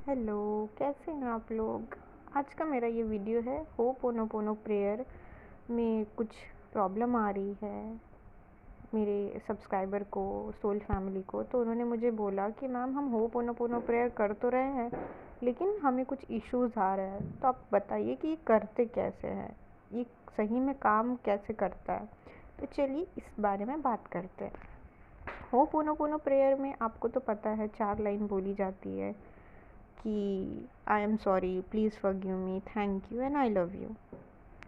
Hello, कैसे हैं आप लोग। आज का मेरा ये वीडियो है होपोनोपोनो प्रेयर में कुछ प्रॉब्लम आ रही है मेरे सब्सक्राइबर को, सोल फैमिली को। तो उन्होंने मुझे बोला कि मैम हम होपोनोपोनो प्रेयर कर तो रहे हैं लेकिन हमें कुछ इश्यूज़ आ रहे हैं, तो आप बताइए कि ये करते कैसे हैं, ये सही में काम कैसे करता है। तो चलिए इस बारे में बात करते हैं। होपोनोपोनो प्रेयर में आपको तो पता है 4 लाइन बोली जाती है कि I am sorry, please forgive me, thank you and I love you.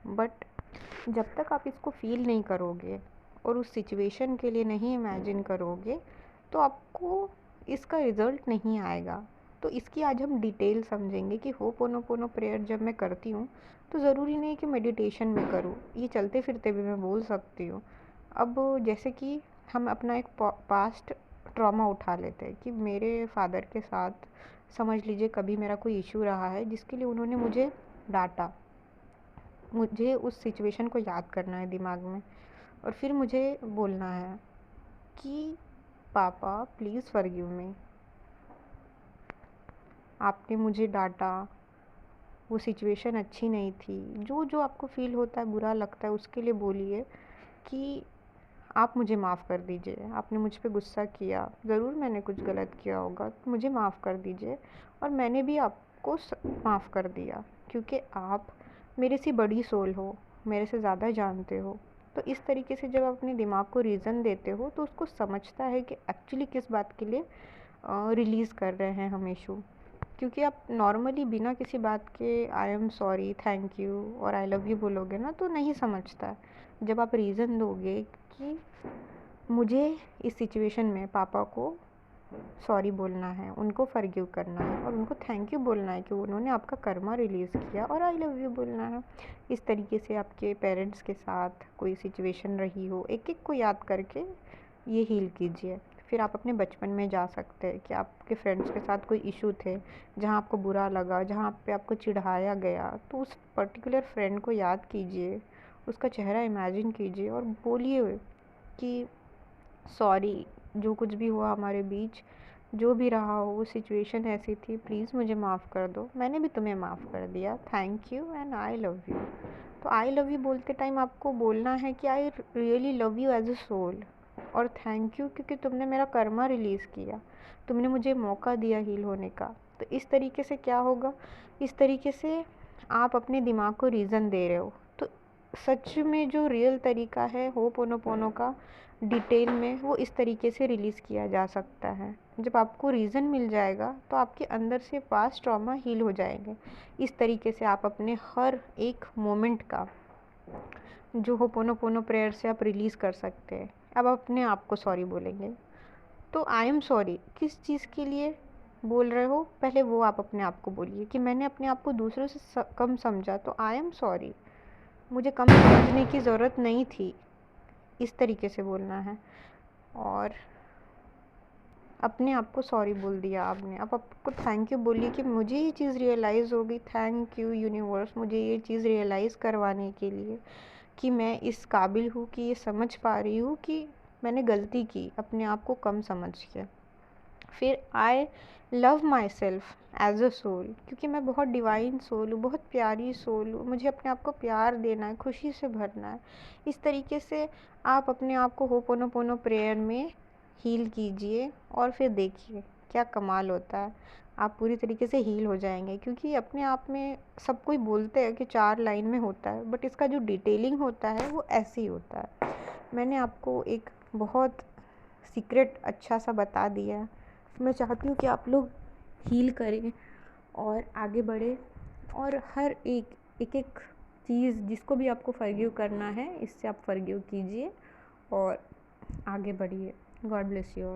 But जब तक आप इसको फील नहीं करोगे और उस सिचुएशन के लिए नहीं इमेजिन करोगे तो आपको इसका रिज़ल्ट नहीं आएगा। तो इसकी आज हम डिटेल समझेंगे कि होपोनोपोनो प्रेयर जब मैं करती हूँ तो ज़रूरी नहीं कि मेडिटेशन में करूँ, ये चलते फिरते भी मैं बोल सकती हूँ। अब जैसे कि हम अपना एक पास्ट ट्रॉमा उठा लेते हैं कि मेरे फादर के साथ समझ लीजिए कभी मेरा कोई इशू रहा है जिसके लिए उन्होंने मुझे डांटा। मुझे उस सिचुएशन को याद करना है दिमाग में और फिर मुझे बोलना है कि पापा प्लीज़ फॉरगिव मी, आपने मुझे डांटा, वो सिचुएशन अच्छी नहीं थी। जो जो आपको फ़ील होता है, बुरा लगता है, उसके लिए बोलिए कि आप मुझे माफ़ कर दीजिए, आपने मुझ पे गुस्सा किया, ज़रूर मैंने कुछ गलत किया होगा, तो मुझे माफ़ कर दीजिए और मैंने भी आपको माफ़ कर दिया क्योंकि आप मेरे से बड़ी सोल हो, मेरे से ज़्यादा जानते हो। तो इस तरीके से जब आप अपने दिमाग को रीज़न देते हो तो उसको समझता है कि एक्चुअली किस बात के लिए रिलीज़ कर रहे हैं हम इशू। क्योंकि आप नॉर्मली बिना किसी बात के I am sorry, thank you और आई लव यू बोलोगे ना तो नहीं समझता है। जब आप रीज़न दोगे कि मुझे इस सिचुएशन में पापा को सॉरी बोलना है, उनको फॉरगिव करना है और उनको थैंक यू बोलना है कि उन्होंने आपका कर्मा रिलीज़ किया, और आई लव यू बोलना है। इस तरीके से आपके पेरेंट्स के साथ कोई सिचुएशन रही हो, एक एक को याद करके ये हील कीजिए। फिर आप अपने बचपन में जा सकते हैं कि आपके फ्रेंड्स के साथ कोई इशू थे जहाँ आपको बुरा लगा, जहाँ पे आपको चिढ़ाया गया, तो उस पर्टिकुलर फ्रेंड को याद कीजिए, उसका चेहरा इमेजिन कीजिए और बोलिए कि सॉरी, जो कुछ भी हुआ हमारे बीच, जो भी रहा हो, वो सिचुएशन ऐसी थी, प्लीज़ मुझे माफ़ कर दो, मैंने भी तुम्हें माफ़ कर दिया, thank you and I love you. तो आई लव यू बोलते टाइम आपको बोलना है कि I really love you as a soul, और थैंक यू क्योंकि तुमने मेरा कर्मा रिलीज़ किया, तुमने मुझे मौका दिया हील होने का। तो इस तरीके से क्या होगा, इस तरीके से आप अपने दिमाग को रीज़न दे रहे हो। तो सच में जो रियल तरीका है होपोनोपोनो का डिटेल में, वो इस तरीके से रिलीज़ किया जा सकता है। जब आपको रीज़न मिल जाएगा तो आपके अंदर से पास्ट ट्रॉमा हील हो जाएंगे। इस तरीके से आप अपने हर एक मोमेंट का जो होपोनोपोनो प्रेयर से आप रिलीज़ कर सकते हैं। अब आप अपने आप को सॉरी बोलेंगे तो आई एम सॉरी किस चीज़ के लिए बोल रहे हो, पहले वो आप अपने आप को बोलिए कि मैंने अपने आप को दूसरों से कम समझा, तो आई एम सॉरी, मुझे कम समझने की ज़रूरत नहीं थी। इस तरीके से बोलना है और अपने आप को सॉरी बोल दिया आपने। अब आपको थैंक यू बोलिए कि मुझे ये चीज़ रियलाइज़ हो गई, थैंक यू यूनिवर्स मुझे ये चीज़ रियलाइज़ करवाने के लिए कि मैं इस काबिल हूँ कि ये समझ पा रही हूँ कि मैंने गलती की अपने आप को कम समझ के। फिर I love myself as a soul, क्योंकि मैं बहुत डिवाइन सोल हूँ, बहुत प्यारी सोल हूँ, मुझे अपने आप को प्यार देना है, खुशी से भरना है। इस तरीके से आप अपने आप को होपोनोपोनो प्रेयर में हील कीजिए और फिर देखिए क्या कमाल होता है। आप पूरी तरीके से हील हो जाएंगे, क्योंकि अपने आप में सब कोई बोलते हैं कि 4 लाइन में होता है, बट इसका जो डिटेलिंग होता है वो ऐसे ही होता है। मैंने आपको एक बहुत सीक्रेट अच्छा सा बता दिया है। मैं चाहती हूँ कि आप लोग हील करें और आगे बढ़ें और हर एक चीज़ जिसको भी आपको फॉरगिव करना है, इससे आप फॉरगिव कीजिए और आगे बढ़िए। God bless you all.